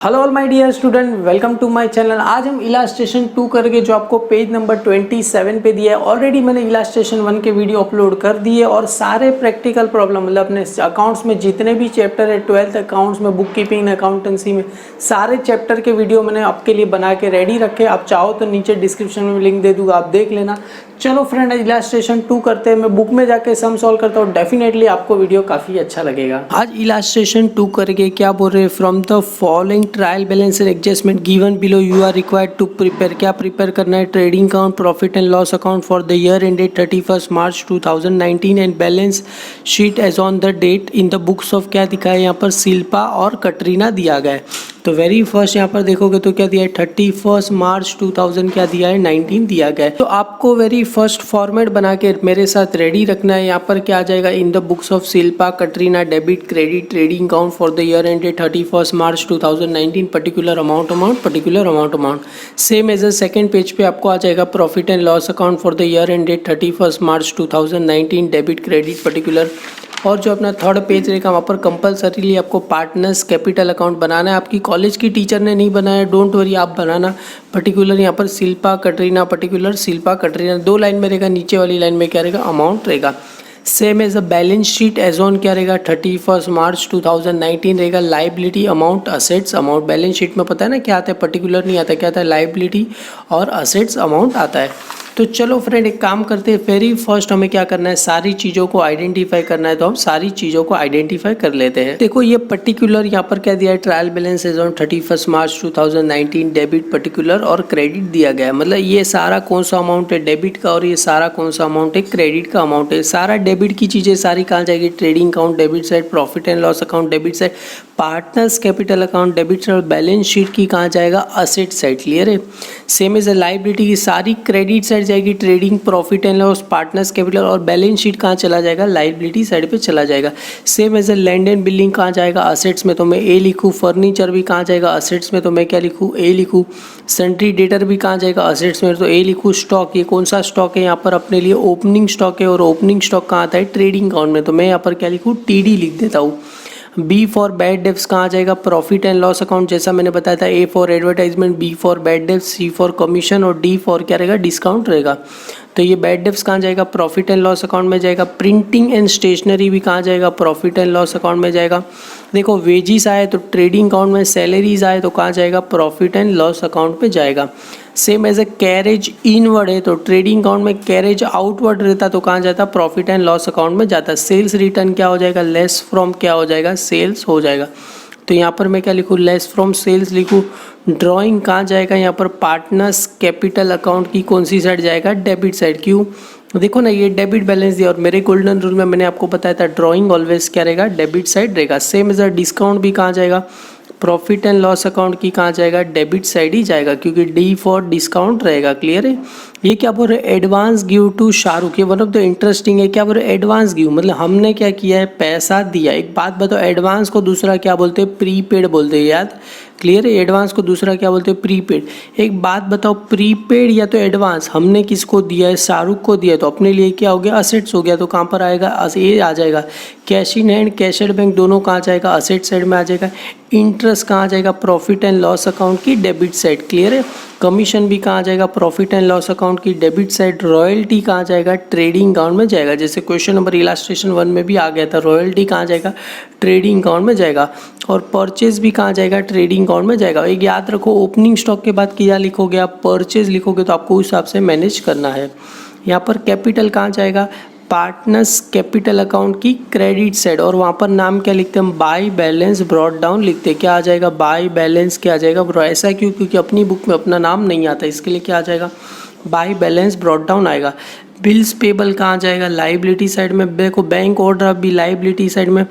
Hello all my dear student, welcome to my channel. आज हम illustration 2 करके जो आपको पेज नंबर 27 पे दिया है, ऑलरेडी मैंने इलास्ट्रेशन 1 के वीडियो अपलोड कर दिए और सारे प्रैक्टिकल प्रॉब्लम मतलब अपने अकाउंट्स में जितने भी चैप्टर है 12th अकाउंट्स में, बुक कीपिंग, अकाउंटेंसी में, सारे चैप्टर के वीडियो मैंने आपके लिए बना के रेडी रखे। आप चाहो तो नीचे डिस्क्रिप्शन में लिंक दे दूँगा, आप देख लेना। चलो फ्रेंड, इलास्ट्रेशन 2 करते हैं। मैं बुक में जाके सम सॉल्व करता हूँ, डेफिनेटली आपको वीडियो काफ़ी अच्छा लगेगा। आज इलास्ट्रेशन 2 करके क्या बोल रहे हैं, from the following trial balance and adjustment given below you are required to prepare. क्या प्रिपेयर करना है? Trading account, profit and loss account for the year ended 31 March 2019 and balance sheet as on the date in the books of. क्या दिखा है यहाँ पर? शिल्पा और कटरीना दिया गया है। तो वेरी फर्स्ट यहाँ पर देखोगे तो क्या दिया है? 31 मार्च 2000 क्या दिया है? 19 दिया गया है। तो आपको वेरी फर्स्ट फॉर्मेट बना के मेरे साथ रेडी रखना है। यहाँ पर क्या आ जाएगा? In the books of Shilpa Katrina debit credit trading account for the year ended 31 March 2019 particular amount. Same as a second page पे आपको आ जाएगा profit and loss account for the year ended 31 March 2019 debit credit particular. और जो अपना third page रहेगा वहाँ पर कंपलसरीली आपको पार्टनर्स कैपिटल अकाउंट बनाना है। आपकी कॉलेज की टीचर ने नहीं बनाया, डोंट वरी, आप बनाना। पर्टिकुलर यहाँ पर शिल्पा कटरीना, पर्टिकुलर शिल्पा कटरीना, 2 लाइन में रहेगा। नीचे वाली लाइन में क्या रहेगा? अमाउंट रहेगा। Same as a balance sheet as on क्या रहेगा? 31 मार्च 2019 रहेगा। Liability amount, assets amount. Balance sheet में पता है ना क्या आता है? पर्टिकुलर नहीं आता, क्या आता है? लाइबिलिटी और असेट्स अमाउंट आता है। तो चलो फ्रेंड, एक काम करते हैं। वेरी फर्स्ट हमें क्या करना है? सारी चीज़ों को आइडेंटिफाई करना है। तो हम सारी चीज़ों को आइडेंटिफाई कर लेते हैं। देखो ये पर्टिकुलर यहाँ पर क्या दिया है? Trial balance as on 31 March 2019 debit particular और क्रेडिट दिया गया है। मतलब ये सारा कौन सा अमाउंट है? डेबिट का। और ये सारा कौन सा अमाउंट है? क्रेडिट का अमाउंट है। सारा डेबिट की चीज़ें सारी कहाँ जाएगी? Trading account debit side, profit and loss account debit side, partners capital account debit side, balance sheet की कहाँ जाएगा? Asset side. क्लियर है? सेम एज लाइबिलिटी की सारी क्रेडिट साइड जाएगी, trading, profit and loss, partners capital, और balance sheet कहाँ चला जाएगा? लाइबिलिटी साइड पे चला जाएगा। Same as land and building कहाँ जाएगा? असेट्स में। तो मैं ए लिखूँ। फर्नीचर भी कहाँ जाएगा? असेट्स में। तो मैं क्या लिखूँ? ए लिखूँ। सेंट्री डेटर भी कहाँ जाएगा? असेट्स में। तो ए लिखूँ। स्टॉक, ये कौन सा स्टॉक है? यहाँ पर अपने लिए ओपनिंग स्टॉक है, और ओपनिंग स्टॉक कहाँ आता है? ट्रेडिंग अकाउंट में। तो मैं यहाँ पर क्या लिखूँ? टीडी लिख देता हूँ। बी फॉर बैड डेब्ट्स कहाँ जाएगा? प्रॉफिट एंड लॉस अकाउंट, जैसा मैंने बताया था। A for advertisement, B for bad debts, C for commission, और डी फॉर क्या रहेगा? डिस्काउंट रहेगा। तो ये बैड डेब्ट्स कहाँ जाएगा? प्रॉफिट एंड लॉस अकाउंट में जाएगा। प्रिंटिंग एंड स्टेशनरी भी कहाँ जाएगा? प्रॉफिट एंड लॉस अकाउंट में जाएगा। देखो वेजिस आए तो ट्रेडिंग अकाउंट में, सैलरीज आए तो कहाँ जाएगा? प्रॉफिट एंड लॉस अकाउंट में जाएगा। Same as a carriage inward है तो ट्रेडिंग अकाउंट में, कैरेज आउटवर्ड रहता तो कहाँ जाता? प्रॉफिट एंड लॉस अकाउंट में जाता। सेल्स रिटर्न क्या हो जाएगा? लेस फ्रॉम क्या हो जाएगा? सेल्स हो जाएगा। तो यहाँ पर मैं क्या लिखूँ? लेस फ्रॉम सेल्स लिखूँ। ड्राइंग कहाँ जाएगा? यहाँ पर पार्टनर्स कैपिटल अकाउंट की कौन सी साइड जाएगा? Debit side. क्यों? देखो ना, ये डेबिट बैलेंस दिया, और मेरे गोल्डन रूल में मैंने आपको बताया था ड्राइंग ऑलवेज क्या रहेगा? डेबिट साइड रहेगा। सेम एज अ डिस्काउंट भी कहाँ जाएगा? प्रॉफिट एंड लॉस अकाउंट की कहाँ जाएगा? डेबिट साइड ही जाएगा, क्योंकि डी फॉर डिस्काउंट रहेगा। क्लियर है? ये क्या बोल रहे हैं? Advance give to Shahrukh. ये वन ऑफ द इंटरेस्टिंग है। क्या बोल रहे हैं? एडवांस गिव, मतलब हमने क्या किया है? पैसा दिया। एक बात बताओ, एडवांस को दूसरा क्या बोलते हैं? प्रीपेड बोलते हैं। याद? क्लियर है? एडवांस को दूसरा क्या बोलते हैं? प्रीपेड। एक बात बताओ, प्रीपेड या तो एडवांस हमने किसको दिया है? शाहरुख को दिया है। तो अपने लिए क्या हो गया? असेट्स हो गया। तो कहाँ पर आएगा? ये आ जाएगा। Cash in hand, cash at bank, दोनों कहाँ जाएगा? असेट साइड में आ जाएगा। इंटरेस्ट कहाँ जाएगा? प्रॉफिट एंड लॉस अकाउंट की डेबिट साइड। क्लियर है? कमीशन भी कहाँ जाएगा? प्रॉफिट एंड लॉस अकाउंट की डेबिट साइड। रॉयल्टी कहाँ जाएगा? ट्रेडिंग अकाउंट में जाएगा। जैसे क्वेश्चन नंबर इलास्ट्रेशन 1 में भी आ गया था, रॉयल्टी कहाँ जाएगा? ट्रेडिंग अकाउंट में जाएगा। और परचेज भी कहाँ जाएगा? ट्रेडिंग अकाउंट में जाएगा। एक याद रखो, ओपनिंग स्टॉक के बाद क्या लिखोगे आप? परचेज लिखोगे। तो आपको उस हिसाब से मैनेज करना है। यहाँ पर कैपिटल कहाँ जाएगा? पार्टनर्स कैपिटल अकाउंट की क्रेडिट साइड। और वहाँ पर नाम क्या लिखते हैं हम? बाय बैलेंस ब्रॉट डाउन लिखते हैं। क्या आ जाएगा? बाय बैलेंस क्या आ जाएगा? ऐसा क्यों? क्योंकि अपनी बुक में अपना नाम नहीं आता, इसके लिए क्या आ जाएगा? बाय बैलेंस ब्रॉट डाउन आएगा। बिल्स पेबल कहाँ जाएगा? लाइबिलिटी साइड में। देखो बैंक ओवरड्राफ्ट भी लाइबिलिटी साइड में।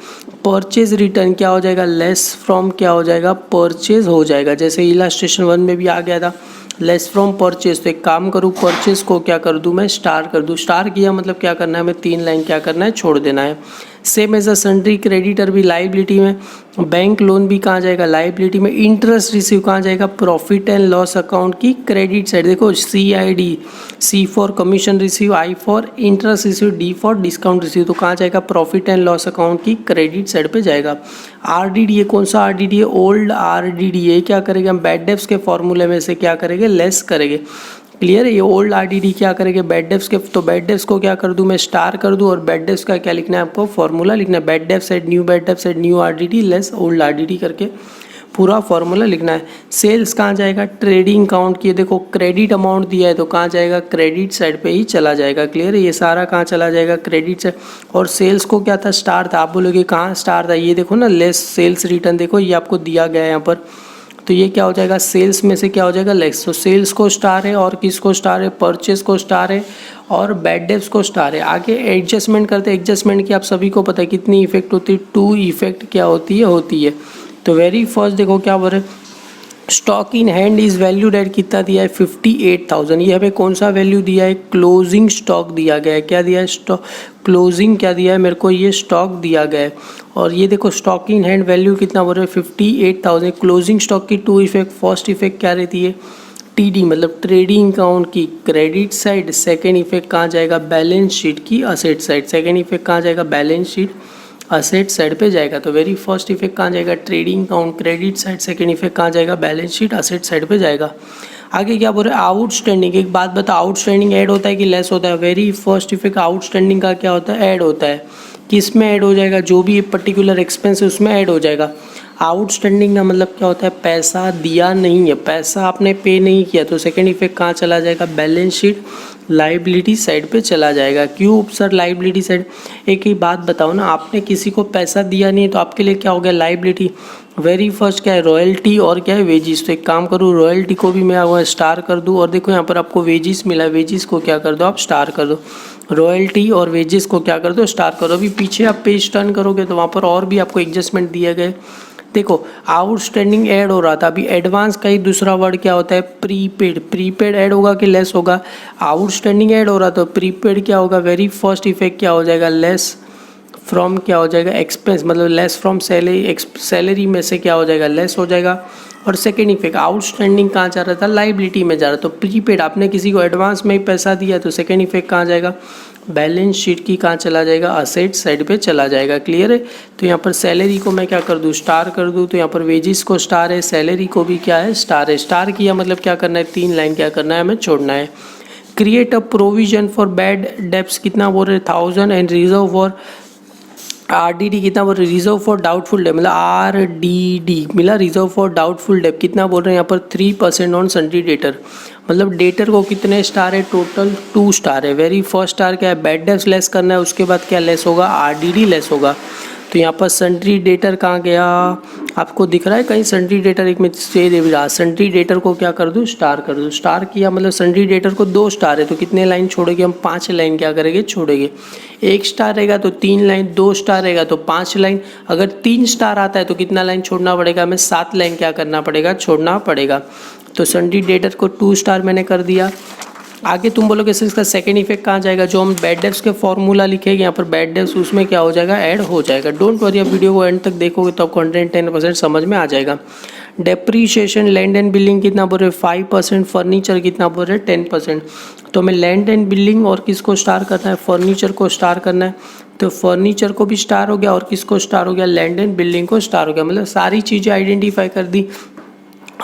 परचेज रिटर्न क्या हो जाएगा? लेस फ्रॉम क्या हो जाएगा? परचेज हो जाएगा। जैसे इलास्ट्रेशन 1 में भी आ गया था, लेस फ्रॉम परचेज। तो एक काम करूँ, परचेज को क्या कर दूँ मैं? स्टार कर दूँ। स्टार किया मतलब क्या करना है? मैं 3 लाइन क्या करना है? छोड़ देना है। Same as a sundry creditor भी लाइबिलिटी में, बैंक लोन भी कहाँ जाएगा लाइबिलिटी में, इंटरेस्ट रिसीव कहाँ जाएगा प्रॉफिट एंड लॉस अकाउंट की क्रेडिट साइड। देखो CID, C for commission receive, I for interest receive, D for discount receive, तो कहाँ जाएगा प्रॉफिट एंड लॉस अकाउंट की क्रेडिट साइड पे जाएगा। RDDA कौन सा RDDA, ओल्ड RDDA क्या करेंगे हम बैड डेब्ट्स के फॉर्मूले में से क्या करेंगे लेस करेंगे। क्लियर है, ये ओल्ड RDD क्या करेंगे बैड डेब्ट्स के, तो बैड डेब्ट्स को क्या कर दूं मैं स्टार कर दूं और बैड डेब्ट्स का क्या लिखना है आपको फॉर्मूला लिखना है, bad debts at new bad debts at new RDD less old RDD करके पूरा फॉर्मूला लिखना है। सेल्स कहाँ जाएगा ट्रेडिंग अकाउंट की, देखो क्रेडिट अमाउंट दिया है तो कहाँ जाएगा क्रेडिट साइड पे ही चला जाएगा। क्लियर है, ये सारा कहाँ चला जाएगा क्रेडिट साइड। और सेल्स को क्या था स्टार था, आप बोलोगे कहाँ स्टार था, ये देखो ना लेस सेल्स रिटर्न, देखो ये आपको दिया गया है यहाँ पर, तो ये क्या हो जाएगा सेल्स में से क्या हो जाएगा लेस। तो सेल्स को स्टार है और किसको स्टार है परचेस को स्टार है और बैड डेब्ट्स को स्टार है। आगे एडजस्टमेंट करते हैं, एडजस्टमेंट की आप सभी को पता है कितनी इफेक्ट होती है, 2 इफेक्ट क्या होती है। तो वेरी फर्स्ट देखो क्या बोल रहे stock in hand is valued at कितना दिया है 58,000, ये हमें कौन सा वैल्यू दिया है क्लोजिंग स्टॉक दिया गया है। क्या दिया है स्टॉक क्लोजिंग, क्या दिया है मेरे को ये स्टॉक दिया गया है। और ये देखो स्टॉक इन हैंड वैल्यू कितना बोल रहे हैं 58,000। क्लोजिंग स्टॉक की 2 इफेक्ट, फर्स्ट इफेक्ट क्या रहती है TD मतलब ट्रेडिंग अकाउंट की क्रेडिट साइड, सेकेंड इफेक्ट कहाँ जाएगा बैलेंस शीट की असेट साइड, सेकेंड इफेक्ट कहाँ जाएगा बैलेंस शीट असेट साइड पे जाएगा। तो वेरी फर्स्ट इफेक्ट कहाँ जाएगा trading account credit side, second effect कहाँ जाएगा बैलेंस शीट असेट साइड पे जाएगा। आगे क्या बोल रहे हैं आउटस्टैंडिंग, एक बात बता आउटस्टैंडिंग ऐड होता है कि लेस होता है। वेरी फर्स्ट इफेक्ट आउटस्टैंडिंग का क्या होता है ऐड होता है, किस में ऐड हो जाएगा जो भी पर्टिकुलर एक्सपेंस है उसमें ऐड हो जाएगा। आउटस्टैंडिंग का मतलब क्या होता है पैसा दिया नहीं है, पैसा आपने पे नहीं किया, तो सेकंड इफेक्ट कहाँ चला जाएगा बैलेंस शीट लाइबिलिटी साइड पे चला जाएगा। क्यों सर लाइबिलिटी साइड, एक ही बात बताओ ना, आपने किसी को पैसा दिया नहीं है तो आपके लिए क्या हो गया लाइबिलिटी। वेरी फर्स्ट क्या है रॉयल्टी और क्या है वेजिस, तो एक काम करूँ रॉयल्टी को भी मैं स्टार कर दूँ और देखो यहाँ पर आपको वेजिस मिला है, वेजिस को क्या कर दो आप स्टार कर दो, रॉयल्टी और वेजिस को क्या कर दो स्टार करो। अभी पीछे आप पेज टर्न करोगे तो वहाँ पर और भी आपको एडजस्टमेंट दिए गए। देखो आउटस्टैंडिंग ऐड हो रहा था, अभी एडवांस का ही दूसरा वर्ड क्या होता है प्रीपेड, प्रीपेड ऐड होगा कि लेस होगा, आउटस्टैंडिंग ऐड हो रहा तो प्रीपेड क्या होगा वेरी फर्स्ट इफेक्ट क्या हो जाएगा लेस फ्रॉम क्या हो जाएगा एक्सपेंस, मतलब लेस फ्रॉम सैलरी, सैलरी में से क्या हो जाएगा लेस हो जाएगा। और सेकेंड इफेक्ट आउटस्टैंडिंग कहाँ जा रहा था लाइबिलिटी में जा रहा, तो प्रीपेड आपने किसी को एडवांस में ही पैसा दिया तो सेकेंड इफेक्ट कहाँ जाएगा बैलेंस शीट की कहाँ चला जाएगा असेट साइड पे चला जाएगा। क्लियर है, तो यहाँ पर सैलरी को मैं क्या कर दूँ स्टार कर दूँ, तो यहाँ पर वेजिस को स्टार है, सैलरी को भी क्या है स्टार है। स्टार किया मतलब क्या करना है 3 लाइन क्या करना है हमें छोड़ना है। Create a provision for bad debts कितना बोल रहे 1000 एंड रिजर्व फॉर RDD कितना बोल रहे रिजर्व फॉर डाउटफुल डेप, मतलब RDD मिला रिजर्व फॉर डाउटफुल डेप कितना बोल रहे हैं यहाँ पर 3% ऑन सन्ड्री डेटर, मतलब डेटर को कितने स्टार है टोटल 2 स्टार है। वेरी फर्स्ट स्टार क्या है बैड डेब्ट्स लेस करना है, उसके बाद क्या लेस होगा RDD लेस होगा। तो यहाँ पर सन्ड्री डेटर कहाँ गया आपको दिख रहा है कहीं सन्ड्री डेटर, एक में से दे रहा सन्ड्री डेटर को क्या कर दूँ स्टार कर दूँ, स्टार किया मतलब सन्ड्री डेटर को 2 स्टार है तो कितने लाइन छोड़ेंगे हम 5 लाइन क्या करेंगे छोड़ेंगे। 1 स्टार रहेगा तो 3 लाइन, 2 स्टार रहेगा तो 5 लाइन, अगर 3 स्टार आता है तो कितना लाइन छोड़ना पड़ेगा हमें 7 लाइन क्या करना पड़ेगा छोड़ना पड़ेगा। तो सन्ड्री डेटर को 2 स्टार मैंने कर दिया। आगे तुम बोलोगे सर इसका सेकंड इफेक्ट कहाँ जाएगा, जो हम बैड डेब्ट्स के फॉर्मूला लिखेंगे यहाँ पर बैड डेब्ट्स उसमें क्या हो जाएगा ऐड हो जाएगा। डोंट वरी, आप वीडियो को एंड तक देखोगे तो आपको 110% समझ में आ जाएगा। डेप्रीशिएशन लैंड एंड बिल्डिंग कितना बोल रहे 5%, फर्नीचर कितना बोल रहे 10%। तो हमें लैंड एंड बिल्डिंग और किसको स्टार करना है फर्नीचर को स्टार करना है, तो फर्नीचर को भी स्टार हो गया और किसको स्टार हो गया लैंड एंड बिल्डिंग को स्टार हो गया, मतलब सारी चीज़ें आइडेंटिफाई कर दी।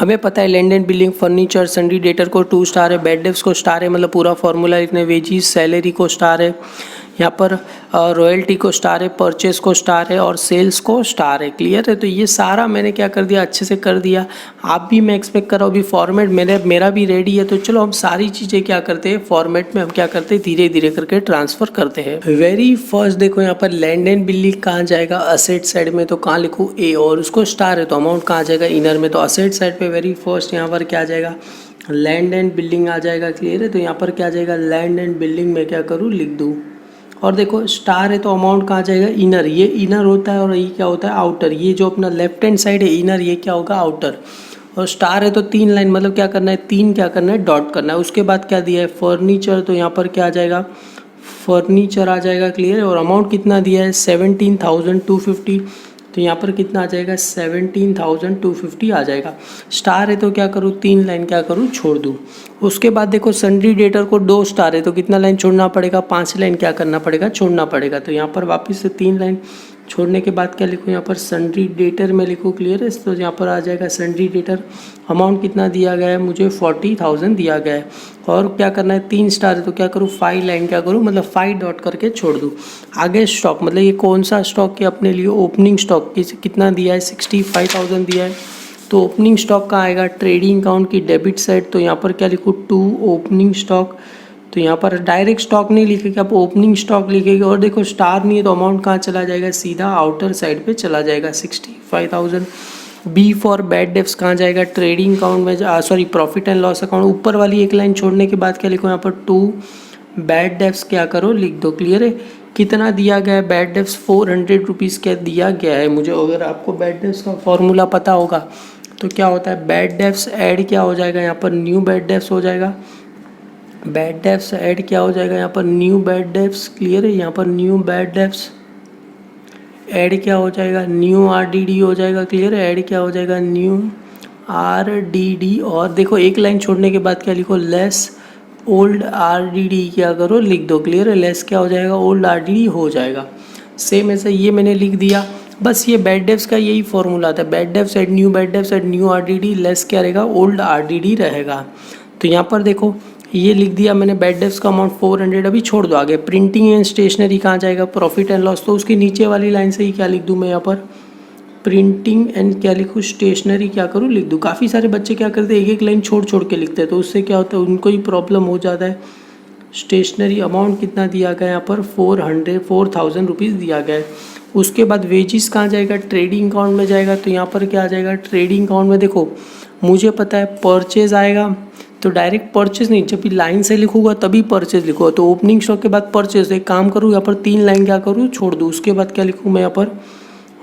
हमें पता है land and building furniture sundry debtor को 2 स्टार है, बैड डेब्ट्स को स्टार है, मतलब पूरा फॉर्मूला इतने वेजिस सैलरी को स्टार है, यहाँ पर रॉयल्टी को स्टार है, परचेस को स्टार है और सेल्स को स्टार है। क्लियर है, तो ये सारा मैंने क्या कर दिया अच्छे से कर दिया। आप भी मैं एक्सपेक्ट कर रहा हूँ अभी फॉर्मेट मेरा भी रेडी है, तो चलो हम सारी चीज़ें क्या करते हैं फॉर्मेट में हम क्या करते हैं धीरे धीरे करके ट्रांसफ़र करते हैं। वेरी फर्स्ट देखो यहाँ पर लैंड एंड बिल्डिंग कहाँ जाएगा असेट साइड में, तो कहाँ लिखूँ ए और उसको स्टार है तो अमाउंट कहाँ जाएगा इनर में, तो असेट साइड पर वेरी फर्स्ट यहाँ पर क्या जाएगा लैंड एंड बिल्डिंग आ जाएगा। क्लियर है, तो यहाँ पर क्या जाएगा लैंड एंड बिल्डिंग में क्या करूँ लिख दूँ, और देखो स्टार है तो अमाउंट कहाँ जाएगा इनर, ये इनर होता है और ये क्या होता है आउटर, ये जो अपना लेफ्ट हैंड साइड है इनर ये क्या होगा आउटर, और स्टार है तो 3 लाइन मतलब क्या करना है 3 क्या करना है डॉट करना है। उसके बाद क्या दिया है फर्नीचर, तो यहाँ पर क्या आ जाएगा फर्नीचर आ जाएगा, क्लियर है। और अमाउंट कितना दिया है 17,250, तो यहाँ पर कितना आ जाएगा 17,250 आ जाएगा। स्टार है तो क्या करूँ, 3 लाइन क्या करूँ, छोड़ दूँ। उसके बाद देखो सन्ड्री डेटर को 2 स्टार है तो कितना लाइन छोड़ना पड़ेगा, 5 लाइन क्या करना पड़ेगा, छोड़ना पड़ेगा। तो यहाँ पर वापस से 3 लाइन छोड़ने के बाद क्या लिखूँ, यहाँ पर सन्ड्री डेटर में लिखूँ, क्लियर है। तो यहाँ पर आ जाएगा सन्ड्री डेटर, अमाउंट कितना दिया गया है मुझे 40,000 दिया गया है। और क्या करना है, 3 स्टार है तो क्या करूँ, 5 लाइन क्या करूँ, मतलब 5 डॉट करके छोड़ दूँ। आगे स्टॉक, मतलब ये कौन सा स्टॉक है अपने लिए, ओपनिंग स्टॉक कितना दिया है 65,000 दिया है। तो ओपनिंग स्टॉक का आएगा ट्रेडिंग अकाउंट की डेबिट साइड, तो यहाँ पर क्या लिखूँ 2 ओपनिंग स्टॉक। तो यहाँ पर डायरेक्ट स्टॉक नहीं लिखेगा, आप ओपनिंग स्टॉक लिखेंगे। और देखो स्टार नहीं है तो अमाउंट कहाँ चला जाएगा, सीधा आउटर साइड पे चला जाएगा 65,000। बी फॉर बैड डेब्ट्स कहाँ जाएगा, ट्रेडिंग अकाउंट में, sorry profit and loss account. ऊपर वाली एक लाइन छोड़ने के बाद क्या लिखो, यहाँ पर 2 बैड डेब्ट्स क्या करो लिख दो, क्लियर है। कितना दिया गया है बैड डेब्ट्स 400 रुपीज़ क्या दिया गया है मुझे। अगर आपको बैड डेब्ट्स का फॉर्मूला पता होगा तो क्या होता है, बैड डेब्ट्स ऐड क्या हो जाएगा, यहाँ पर न्यू बैड डेब्ट्स हो जाएगा। बैड डेब्ट्स ऐड क्या हो जाएगा, यहाँ पर न्यू बैड डेब्ट्स, क्लियर है। यहाँ पर न्यू बैड डेब्ट्स ऐड क्या हो जाएगा, न्यू आरडीडी हो जाएगा, क्लियर है। ऐड क्या हो जाएगा, न्यू आरडीडी। और देखो एक लाइन छोड़ने के बाद क्या लिखो, लेस ओल्ड आरडीडी क्या करो लिख दो, क्लियर है। लेस क्या हो जाएगा, ओल्ड आरडीडी हो जाएगा। सेम ऐसे ये मैंने लिख दिया। बस ये बैड डेब्ट्स का यही फॉर्मूला था, bad debts add new bad debts add new RDD, less क्या रहेगा, ओल्ड आरडीडी रहेगा। तो यहाँ पर देखो ये लिख दिया मैंने, बैड डेब्ट्स का अमाउंट 400, अभी छोड़ दो। आगे प्रिंटिंग एंड स्टेशनरी कहाँ जाएगा, प्रॉफिट एंड लॉस, तो उसके नीचे वाली लाइन से ही क्या लिख दूँ मैं, यहाँ पर प्रिंटिंग एंड क्या लिखूँ, स्टेशनरी क्या करूँ लिख दूँ। काफ़ी सारे बच्चे क्या करते हैं, एक एक लाइन छोड़ छोड़ के लिखते हैं, तो उससे क्या होता है उनको ही प्रॉब्लम हो जाता है। स्टेशनरी अमाउंट कितना दिया गया है यहाँ पर 4,000 रुपीज़ दिया गया है। उसके बाद वेजिस कहाँ जाएगा, ट्रेडिंग अकाउंट में जाएगा। तो यहाँ पर क्या आ जाएगा, ट्रेडिंग अकाउंट में देखो मुझे पता है परचेज आएगा, तो डायरेक्ट परचेज नहीं, जब भी लाइन से लिखूंगा तभी परचेज लिखूंगा। तो ओपनिंग स्टॉक के बाद परचेज, एक काम करूँ यहाँ पर 3 लाइन क्या करूँ छोड़ दूँ। उसके बाद क्या लिखूँ मैं, यहाँ पर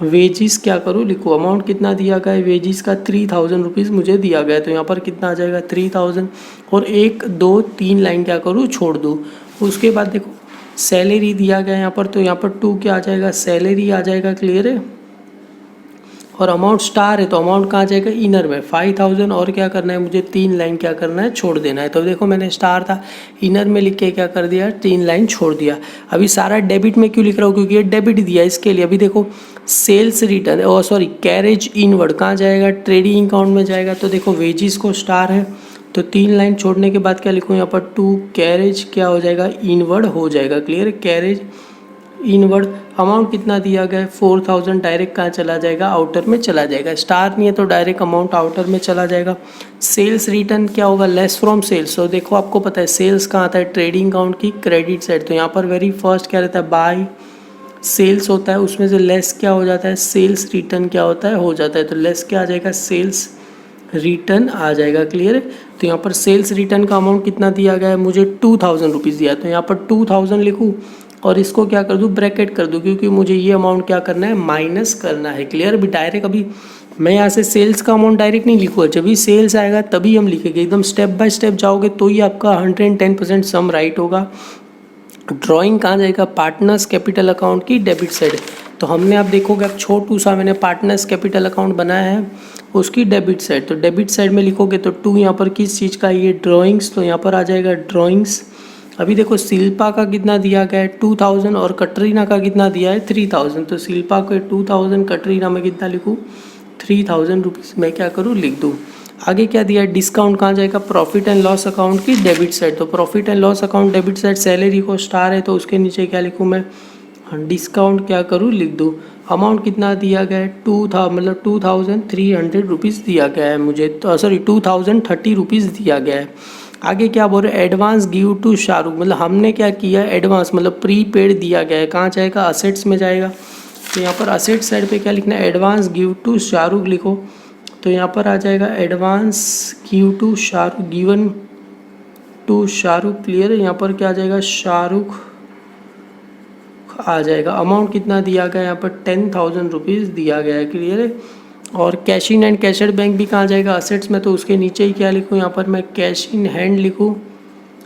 वेजिस क्या करूँ लिखूँ। अमाउंट कितना दिया गया है वेजिस का 3,000 रुपीज़ मुझे दिया गया है। तो यहाँ पर कितना आ जाएगा 3,000, और 1 2 3 लाइन क्या करूँ छोड़ दूँ। उसके बाद देखो सैलरी दिया गया है यहाँ पर, तो यहाँ पर 2 क्या आ जाएगा, सैलरी आ जाएगा, क्लियर है। और अमाउंट स्टार है तो अमाउंट कहाँ जाएगा, इनर में 5,000। और क्या करना है मुझे, 3 लाइन क्या करना है छोड़ देना है। तो देखो मैंने स्टार था इनर में लिख के क्या कर दिया, 3 लाइन छोड़ दिया। अभी सारा डेबिट में क्यों लिख रहा हूँ, क्योंकि ये डेबिट दिया इसके लिए। अभी देखो सेल्स रिटर्न, और सॉरी कैरेज इनवर्ड कहाँ जाएगा, ट्रेडिंग अकाउंट में जाएगा। तो देखो वेजिस को स्टार है तो 3 लाइन छोड़ने के बाद क्या लिखूँ यहाँ पर 2 कैरेज क्या हो जाएगा, इनवर्ड हो जाएगा, क्लियर। कैरेज इनवर्ड अमाउंट कितना दिया गया है 4,000, डायरेक्ट कहाँ चला जाएगा, आउटर में चला जाएगा। स्टार नहीं है तो डायरेक्ट अमाउंट आउटर में चला जाएगा। सेल्स रिटर्न क्या होगा, लेस फ्रॉम सेल्स। तो देखो आपको पता है सेल्स कहाँ आता है, ट्रेडिंग अकाउंट की क्रेडिट साइड। तो यहाँ पर वेरी फर्स्ट क्या रहता है, बाय सेल्स होता है, उसमें से लेस क्या हो जाता है, सेल्स रिटर्न क्या होता है, हो जाता है। तो लेस क्या आ जाएगा, सेल्स रिटर्न आ जाएगा, क्लियर है। तो यहाँ पर सेल्स रिटर्न का अमाउंट कितना दिया गया है मुझे 2,000 रुपीज़ दिया। तो यहाँ पर 2,000 लिखूँ और इसको क्या कर दूँ, ब्रैकेट कर दूँ, क्योंकि मुझे ये अमाउंट क्या करना है, माइनस करना है, क्लियर। अभी डायरेक्ट अभी मैं यहाँ से सेल्स का अमाउंट डायरेक्ट नहीं लिखूँगा, जब भी सेल्स आएगा तभी हम लिखेंगे। एकदम स्टेप बाय स्टेप जाओगे तो ही आपका 110% सम राइट होगा। ड्राइंग कहाँ जाएगा, पार्टनर्स कैपिटल अकाउंट की डेबिट साइड। तो हमने आप देखोगे अब छोटू सा मैंने पार्टनर्स कैपिटल अकाउंट बनाया है उसकी डेबिट साइड। तो डेबिट साइड में लिखोगे तो 2 यहाँ पर किस चीज़ का, ये ड्राइंग्स, तो यहाँ पर आ जाएगा ड्राइंग्स। अभी देखो शिल्पा का कितना दिया गया है 2,000 और कटरीना का कितना दिया है 3,000। तो शिल्पा को 2,000, कटरीना में कितना लिखूँ 3,000 रुपीज़ मैं क्या करूँ लिख दूँ। आगे क्या दिया है, डिस्काउंट कहाँ जाएगा, प्रॉफिट एंड लॉस अकाउंट की डेबिट साइड। तो profit and loss account debit side, salary को स्टार है तो उसके नीचे क्या लिखूँ मैं, डिस्काउंट क्या करूँ लिख दूँ। अमाउंट कितना दिया गया है 2,300 रुपीज़ दिया गया है मुझे, तो सॉरी 2,030 रुपीज़ दिया गया है। आगे क्या बोल रहे हैं, एडवांस गिव टू शाहरुख, मतलब हमने क्या किया एडवांस, मतलब प्री पेड दिया गया है। कहाँ जाएगा, असेट्स में जाएगा। तो यहाँ पर असेट साइड पे क्या लिखना है, एडवांस गिव टू शाहरुख लिखो। तो यहाँ पर आ जाएगा advance give to Shahrukh, given to Shahrukh, clear है। यहाँ पर क्या आ जाएगा, शाहरुख आ जाएगा। अमाउंट कितना दिया गया है यहाँ पर 10,000 रुपीज़ दिया गया है, क्लियर है। और कैश इन एंड कैशड बैंक भी कहाँ जाएगा, असेट्स में। तो उसके नीचे ही क्या लिखूँ, यहाँ पर मैं कैश इन हैंड लिखूँ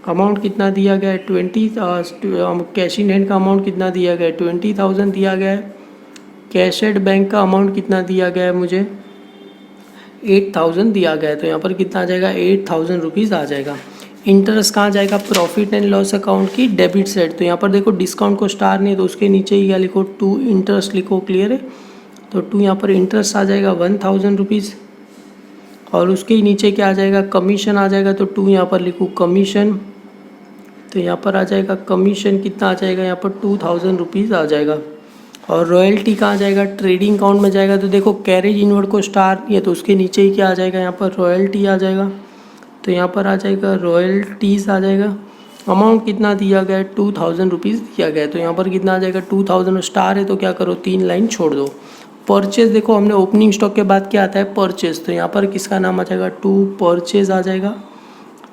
अमाउंट कितना दिया गया है 20, कैश इन हैंड का अमाउंट कितना दिया गया है 20,000 दिया गया है। कैश एट बैंक का अमाउंट कितना दिया गया है मुझे 8,000 दिया गया है, तो यहाँ पर कितना आ जाएगा 8,000 रुपीज़ आ जाएगा। इंटरेस्ट कहाँ जाएगा, प्रॉफिट एंड लॉस अकाउंट की डेबिट साइड। तो यहाँ पर देखो डिस्काउंट को स्टार नहीं है तो उसके नीचे ही क्या लिखो 2 इंटरेस्ट लिखो, क्लियर है। तो 2 यहाँ पर इंटरेस्ट आ जाएगा 1,000 रुपीज़, और उसके ही नीचे क्या आ जाएगा कमीशन आ जाएगा, तो 2 यहाँ पर लिखूँ कमीशन। तो यहाँ पर आ जाएगा कमीशन कितना आ जाएगा यहाँ पर 2,000 रुपीज़ आ जाएगा। और रॉयल्टी कहाँ जाएगा, ट्रेडिंग अकाउंट में जाएगा। तो देखो कैरेज इनवर्ड को स्टार नहीं है तो उसके नीचे ही क्या आ जाएगा यहाँ पर रॉयल्टी आ जाएगा। तो यहाँ पर आ जाएगा रॉयल्टीज़ आ जाएगा। अमाउंट कितना दिया गया है 2,000 रुपीज़ दिया गया है, तो यहाँ पर कितना आ जाएगा 2,000। स्टार है तो क्या करो 3 लाइन छोड़ दो। परचेज देखो हमने ओपनिंग स्टॉक के बाद क्या आता है परचेज, तो यहाँ पर किसका नाम आ जाएगा 2 परचेज आ जाएगा।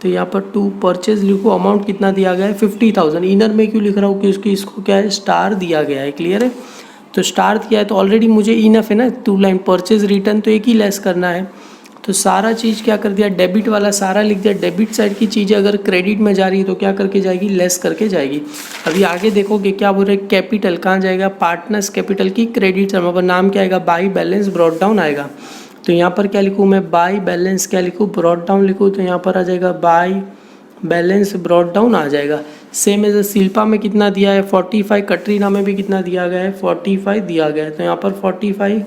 तो यहाँ पर 2 परचेज लिखो। अमाउंट कितना दिया गया है 50,000। इनर में क्यों लिख रहा हूँ क्योंकि इसको क्या है स्टार दिया गया है, क्लियर है। तो स्टार दिया है तो ऑलरेडी मुझे इनफ है ना 2 लाइन। परचेज रिटर्न तो एक ही लेस करना है, तो सारा चीज़ क्या कर दिया डेबिट वाला सारा लिख दिया। डेबिट साइड की चीज़ें अगर क्रेडिट में जा रही है तो क्या करके जाएगी लेस करके जाएगी। अभी आगे देखोगे क्या बोल रहे कैपिटल कहाँ जाएगा, पार्टनर्स कैपिटल की क्रेडिट साइड पर नाम क्या आएगा बाई बैलेंस ब्रॉट डाउन आएगा। तो यहाँ पर क्या लिखूँ मैं बाई बैलेंस क्या लिखूँ ब्रॉट डाउन लिखूँ, तो यहाँ पर आ जाएगा बाई बैलेंस ब्रॉट डाउन आ जाएगा। सेम एज शिल्पा में कितना दिया है 45, कटरीना में भी कितना दिया गया है 45 दिया गया है। तो यहाँ पर 45,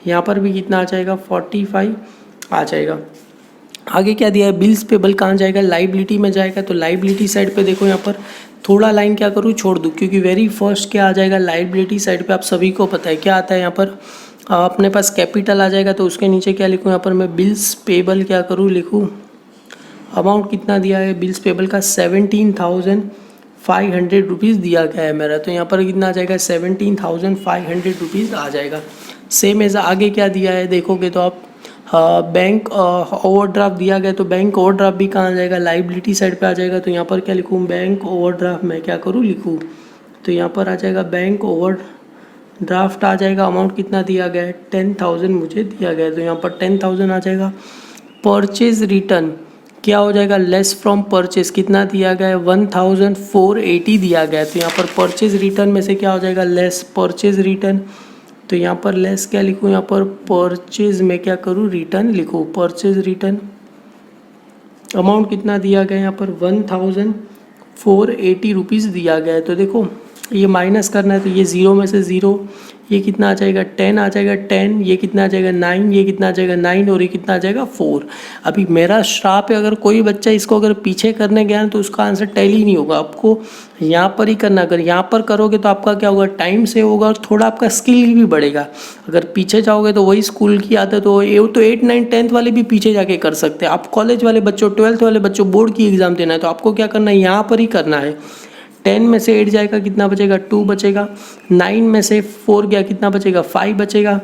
यहाँ पर भी कितना आ जाएगा 45 आ जाएगा। आगे क्या दिया है बिल्स पेबल कहाँ जाएगा, लाइबिलिटी में जाएगा। तो लाइबिलिटी साइड पे देखो यहाँ पर थोड़ा लाइन क्या करूँ छोड़ दूँ, क्योंकि वेरी फर्स्ट क्या आ जाएगा लाइबिलिटी साइड पे आप सभी को पता है क्या आता है। यहाँ पर अपने पास कैपिटल आ जाएगा तो उसके नीचे क्या लिखूँ यहाँ पर मैं बिल्स पेबल क्या करूँ लिखूँ। अमाउंट कितना दिया है बिल्स पेबल का 17,500 रुपीज़ दिया गया है मेरा। तो यहाँ पर कितना आ जाएगा 17,500 रुपीज़ आ जाएगा। सेम एज आगे क्या दिया है देखोगे तो आप बैंक ओवरड्राफ्ट दिया गया, तो बैंक ओवरड्राफ्ट भी कहाँ जाएगा लाइबिलिटी साइड पे आ जाएगा। तो यहाँ पर क्या लिखूँ बैंक ओवरड्राफ्ट मैं क्या करूँ लिखूँ, तो यहाँ पर आ जाएगा बैंक ओवरड्राफ्ट आ जाएगा। अमाउंट कितना दिया गया है 10,000 मुझे दिया गया है, तो यहाँ पर 10,000 आ जाएगा। परचेज रिटर्न क्या हो जाएगा लेस फ्रॉम परचेज कितना दिया गया है 1,480 दिया गया है। तो यहाँ पर परचेज रिटर्न में से क्या हो जाएगा लेस परचेज रिटर्न, तो यहाँ पर लेस क्या लिखूँ यहाँ पर परचेज में क्या करूँ रिटर्न लिखूँ परचेज रिटर्न। अमाउंट कितना दिया गया है यहाँ पर 1,480 रुपीज़ दिया गया है। तो देखो ये माइनस करना है तो ये 0 में से 0, ये कितना आ जाएगा 10 आ जाएगा 10, ये कितना आ जाएगा 9, ये कितना आ जाएगा 9 और ये कितना आ जाएगा 4। अभी मेरा श्राप है अगर कोई बच्चा इसको अगर पीछे करने गया तो उसका आंसर टैली ही नहीं होगा, आपको यहाँ पर ही करना। अगर यहाँ पर करोगे तो आपका क्या होगा टाइम सेव होगा और थोड़ा आपका स्किल भी बढ़ेगा। अगर पीछे जाओगे तो वही स्कूल की आदत हो, ये तो 8, 9, 10th वाले भी पीछे जाके कर सकते हैं। आप कॉलेज वाले बच्चों 12th वाले बच्चों बोर्ड की एग्ज़ाम देना है तो आपको क्या करना है यहाँ पर ही करना है। 10 में से 8 जाएगा कितना बचेगा 2 बचेगा, 9 में से 4 गया कितना बचेगा 5 बचेगा,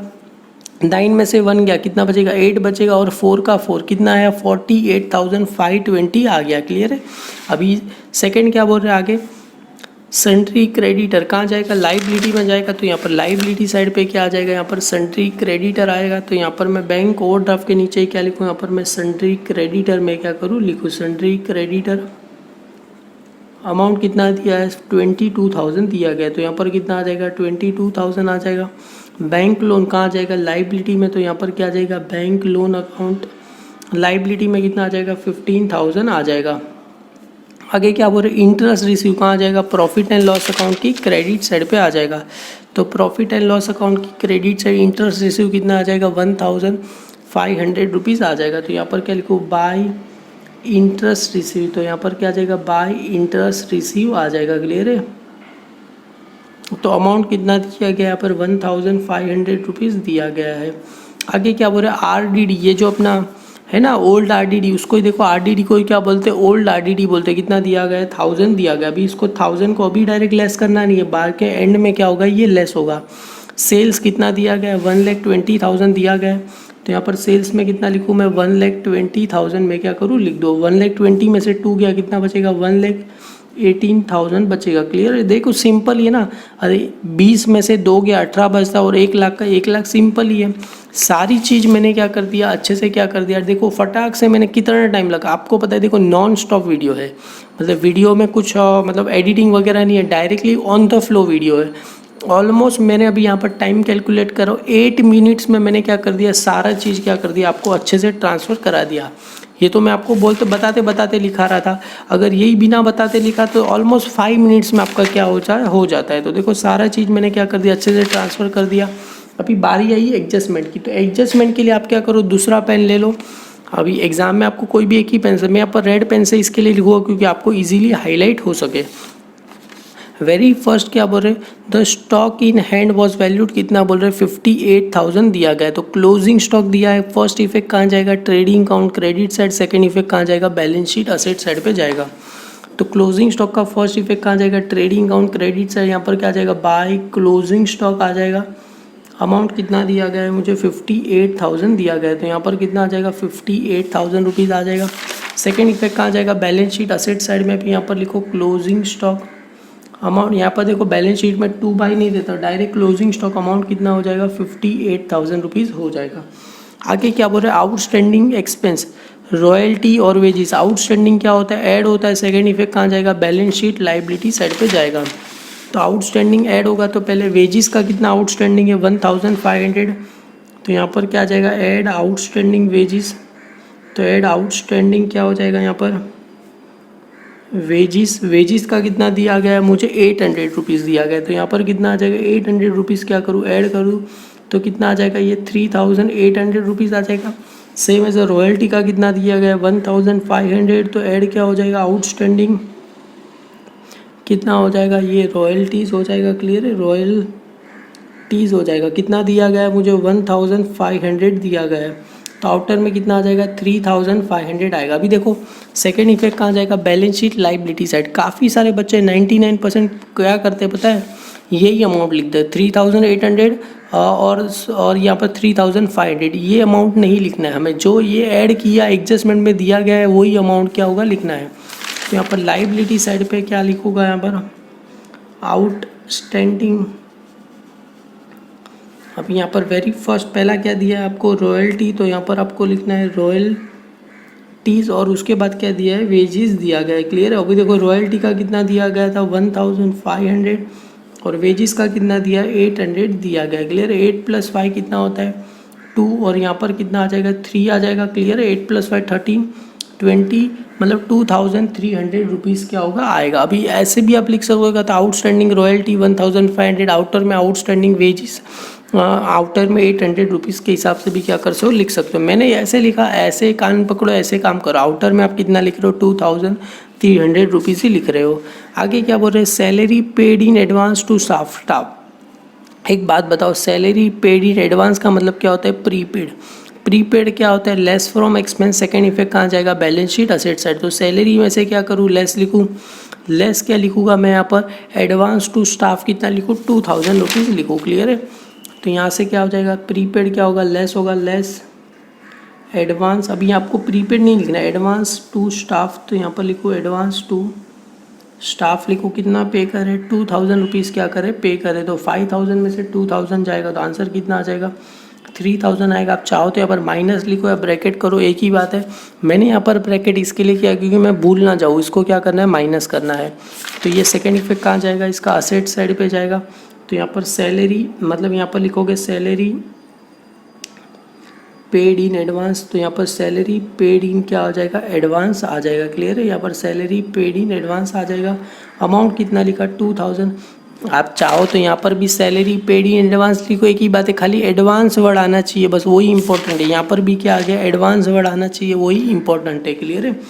9 में से 1 गया कितना बचेगा 8 बचेगा, और 4 का 4 कितना आया 48,520 आ गया, क्लियर है। अभी सेकंड क्या बोल रहे हैं आगे सन्ट्री क्रेडिटर कहाँ जाएगा लाइबिलिटी में जाएगा। तो यहाँ पर लाइबिलिटी साइड पे क्या आ जाएगा यहाँ पर सन्ट्री क्रेडिटर आएगा। तो यहाँ पर मैं बैंक ओवरड्राफ्ट के नीचे क्या लिखूँ यहाँ पर मैं सन्ट्री क्रेडिटर में क्या करूँ लिखूँ सन्ट्री क्रेडिटर। अमाउंट कितना दिया है 22,000 दिया गया, तो यहाँ पर कितना आ जाएगा 22,000 आ जाएगा। बैंक लोन कहाँ जाएगा लाइबिलिटी में, तो यहाँ पर क्या आ जाएगा बैंक लोन अकाउंट लाइबिलिटी में कितना आ जाएगा 15,000 आ जाएगा। आगे क्या बोल रहे इंटरेस्ट रिसीव कहाँ आ जाएगा प्रॉफिट एंड लॉस अकाउंट की क्रेडिट साइड पे आ जाएगा। तो प्रॉफिट एंड लॉस अकाउंट की क्रेडिट साइड इंटरेस्ट रिसीव कितना आ जाएगा 1,500 रुपीज़ आ जाएगा। तो यहाँ पर क्या लिखो बाय इंटरेस्ट रिसीव, तो यहाँ पर क्या आ जाएगा बाय इंटरेस्ट रिसीव आ जाएगा, क्लियर है। तो अमाउंट कितना दिया गया यहाँ पर 1,500 रुपीज़ दिया गया है। आगे क्या बोल रहे हैं RDD, ये जो अपना है ना ओल्ड RDD, उसको ही देखो RDD को ही क्या बोलते हैं ओल्ड RDD बोलते हैं। कितना दिया गया है 1,000 दिया गया। अभी इसको 1,000 को अभी डायरेक्ट लेस करना नहीं है, बार के एंड में क्या होगा ये लेस होगा। सेल्स कितना दिया गया है 1,20,000 दिया गया है। तो यहाँ पर सेल्स में कितना लिखूँ मैं 1,20,000 में क्या करूँ लिख दो। 1,20,000 में से 2 गया कितना बचेगा 18,000 बचेगा। क्लियर है, देखो सिंपल ही है ना। अरे 20 में से 2 गया 18 बचता और 1 लाख का 1 लाख, सिंपल ही है। सारी चीज़ मैंने क्या कर दिया, अच्छे से क्या कर दिया। देखो फटाक से मैंने कितना टाइम लगा आपको पता है। देखो नॉन स्टॉप वीडियो है, मतलब वीडियो में कुछ मतलब एडिटिंग वगैरह नहीं है, directly on the flow video है। ऑलमोस्ट मैंने अभी यहाँ पर टाइम कैलकुलेट करो 8 मिनट्स में मैंने क्या कर दिया, सारा चीज़ क्या कर दिया, आपको अच्छे से ट्रांसफ़र करा दिया। ये तो मैं आपको बोलते बताते बताते लिखा रहा था, अगर यही बिना बताते लिखा तो ऑलमोस्ट 5 मिनट्स में आपका क्या हो जाता है। तो देखो सारा चीज़ मैंने क्या कर दिया, अच्छे से ट्रांसफ़र कर दिया। अभी बारी आई एडजस्टमेंट की, तो एडजस्टमेंट के लिए आप क्या करो, दूसरा पेन ले लो। अभी एग्जाम में आपको कोई भी एक ही पेन से, मैं यहाँ पर रेड पेन से इसके लिए लिखूँगा क्योंकि आपको ईजिली हाईलाइट हो सके। वेरी फर्स्ट क्या बोल रहे, the stock in hand was valued कितना बोल रहे, 58,000 दिया गया है। तो क्लोजिंग स्टॉक दिया है, फर्स्ट इफेक्ट कहाँ जाएगा, trading account credit side, second effect कहाँ जाएगा, बैलेंस शीट असेट साइड पे जाएगा। तो क्लोजिंग स्टॉक का फर्स्ट इफेक्ट कहाँ जाएगा, ट्रेडिंग अकाउंट क्रेडिट साइड, यहाँ पर क्या जाएगा, बाय क्लोजिंग स्टॉक आ जाएगा। अमाउंट कितना दिया गया है मुझे, 58,000 दिया गया है, तो यहाँ पर कितना आ जाएगा, 58,000 रुपीज़ आ जाएगा। सेकेंड इफेक्ट कहाँ जाएगा, बैलेंस शीट असेट साइड में, यहाँ पर लिखो क्लोजिंग स्टॉक अमाउंट। यहाँ पर देखो बैलेंस शीट में 2 बाई नहीं देता, डायरेक्ट क्लोजिंग स्टॉक अमाउंट कितना हो जाएगा, 58,000 रुपीज़ हो जाएगा। आगे क्या बोल रहे हैं, आउटस्टैंडिंग एक्सपेंस, रॉयल्टी और वेजिस। आउटस्टैंडिंग क्या होता है, ऐड होता है। सेकेंड इफेक्ट कहाँ जाएगा, बैलेंस शीट लाइबिलिटी साइड पे जाएगा। तो आउटस्टैंडिंग ऐड होगा, तो पहले वेजिस का कितना आउटस्टैंडिंग है, 1500। तो यहाँ पर क्या जाएगा, ऐड आउटस्टैंडिंग वेजिस। तो ऐड आउटस्टैंडिंग क्या हो जाएगा, यहाँ पर वेजिस का कितना दिया गया है मुझे, 800 रुपीज़ दिया गया है। तो यहाँ पर कितना आ जाएगा, 800 रुपीज़ क्या करूँ, ऐड करूँ तो कितना आ जाएगा, ये 3800 रुपीज़ आ जाएगा। सेम एज रॉयल्टी का कितना दिया गया है, 1500। तो ऐड क्या हो जाएगा, आउटस्टैंडिंग कितना हो जाएगा, ये रॉयल्टीज़ हो जाएगा। क्लियर है, रॉयल्टीज़ हो जाएगा। कितना दिया गया है मुझे, 1500 दिया गया है। तो आउटर में कितना आ जाएगा, 3500 आएगा। अभी देखो सेकेंड इफेक्ट कहाँ जाएगा, बैलेंस शीट लाइबिलिटी साइड। काफ़ी सारे बच्चे 99% क्या करते हैं पता है, यही अमाउंट लिखते हैं 3800 और यहाँ पर 3500। ये अमाउंट नहीं लिखना है हमें, जो ये ऐड किया एडजस्टमेंट में दिया गया है वही अमाउंट क्या होगा, लिखना है। तो यहाँ पर लाइबिलिटी साइड पे क्या लिखूँगा, यहाँ पर आउटस्टैंडिंग। अब यहाँ पर वेरी फर्स्ट पहला क्या दिया है आपको, रॉयल्टी। तो यहाँ पर आपको लिखना है रॉयल्टीज़, और उसके बाद क्या दिया है, वेजेस दिया गया है। क्लियर है। अभी देखो रॉयल्टी का कितना दिया गया था, 1500, और वेजेस का कितना दिया है, 800 दिया गया है। क्लियर है। 8 + 5 कितना होता है, 2, और यहाँ पर कितना आ जाएगा, 3 आ जाएगा। क्लियर है। 8 + 5 13, 20, मतलब 2300 रुपीज़ क्या होगा, आएगा। अभी ऐसे भी आप लिख सकोगे, तो आउटस्टैंडिंग रॉयल्टी 1500, आउटर में आउटस्टैंडिंग वेजेस, आउटर में 800 रुपीज़ के हिसाब से भी क्या कर सकते हो, लिख सकते हो। मैंने ऐसे लिखा, ऐसे कान पकड़ो, ऐसे काम करो। आउटर में आप कितना लिख रहे हो, 2300 रुपीज़ ही लिख रहे हो। आगे क्या बोल रहे हैं, salary paid in advance to staff. एक बात बताओ, सैलरी पेड इन एडवांस का मतलब क्या होता है, प्रीपेड। प्रीपेड क्या होता है, less from expense. Second effect कहाँ जाएगा, बैलेंस शीट असेट साइड। तो सैलरी में से क्या करूँ, लेस लिखूँ। लेस क्या लिखूँगा मैं यहाँ पर, एडवांस टू स्टाफ कितना लिखूँ, 2000 रुपीज़ लिखूँ। क्लियर है। तो यहाँ से क्या हो जाएगा, प्रीपेड क्या होगा, लेस होगा, लेस एडवांस। अभी आपको प्रीपेड नहीं लिखना है, एडवांस टू स्टाफ। तो यहाँ पर लिखो एडवांस टू स्टाफ, लिखो कितना पे करे, 2000 रुपीज़ क्या करे, पे करे। तो 5000 में से 2000 जाएगा, तो आंसर कितना आ जाएगा, 3000 आएगा। आप चाहो तो यहाँ पर माइनस लिखो या ब्रैकेट करो, एक ही बात है। मैंने यहाँ पर ब्रैकेट इसके लिए किया क्योंकि मैं भूल ना जाऊँ, इसको क्या करना है, माइनस करना है। तो ये सेकेंड इफेक्ट कहाँ जाएगा, इसका असेट साइड पे जाएगा। तो यहाँ पर सैलरी, मतलब यहाँ पर लिखोगे सैलरी पेड इन एडवांस। तो यहाँ पर सैलरी पेड इन क्या आ जाएगा, एडवांस आ जाएगा। क्लियर है। यहाँ पर सैलरी पेड इन एडवांस आ जाएगा। अमाउंट कितना लिखा, 2000। आप चाहो तो यहाँ पर भी सैलरी पेड इन एडवांस लिखो, एक ही बात है, खाली एडवांस वर्ड आना चाहिए, बस वही इंपॉर्टेंट है। यहाँ पर भी क्या आ गया, एडवांस वर्ड आना चाहिए, वही इंपॉर्टेंट है। क्लियर है।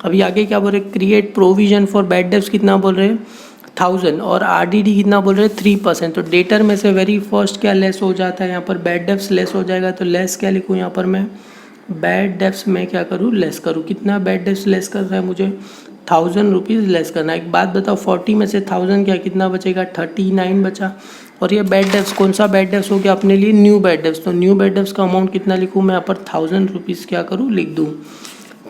अभी आगे क्या बोल रहे, create provision for bad debts कितना बोल रहे हैं, 1000, और आरडीडी कितना बोल रहे हैं, 3%। तो डेटर में से वेरी फर्स्ट क्या लेस हो जाता है, यहाँ पर बैड डेब्ट्स लेस हो जाएगा। तो लेस क्या लिखूँ, यहाँ पर मैं बैड डेब्ट्स में क्या करूँ, लेस करूँ। कितना बैड डेब्ट्स लेस कर रहा है मुझे, 1000 रुपीज़ लेस करना है। एक बात बताओ, 40 में से 1000 क्या कितना बचेगा, 39 बचा। और ये बैड डेब्ट्स कौन सा बैड डेब्ट्स हो गया अपने लिए, न्यू बैड डेब्ट्स। तो न्यू बैड डेब्ट्स का अमाउंट कितना लिखूँ मैं, यहाँ पर 1000 रुपीज़ क्या करूँ, लिख दूँ।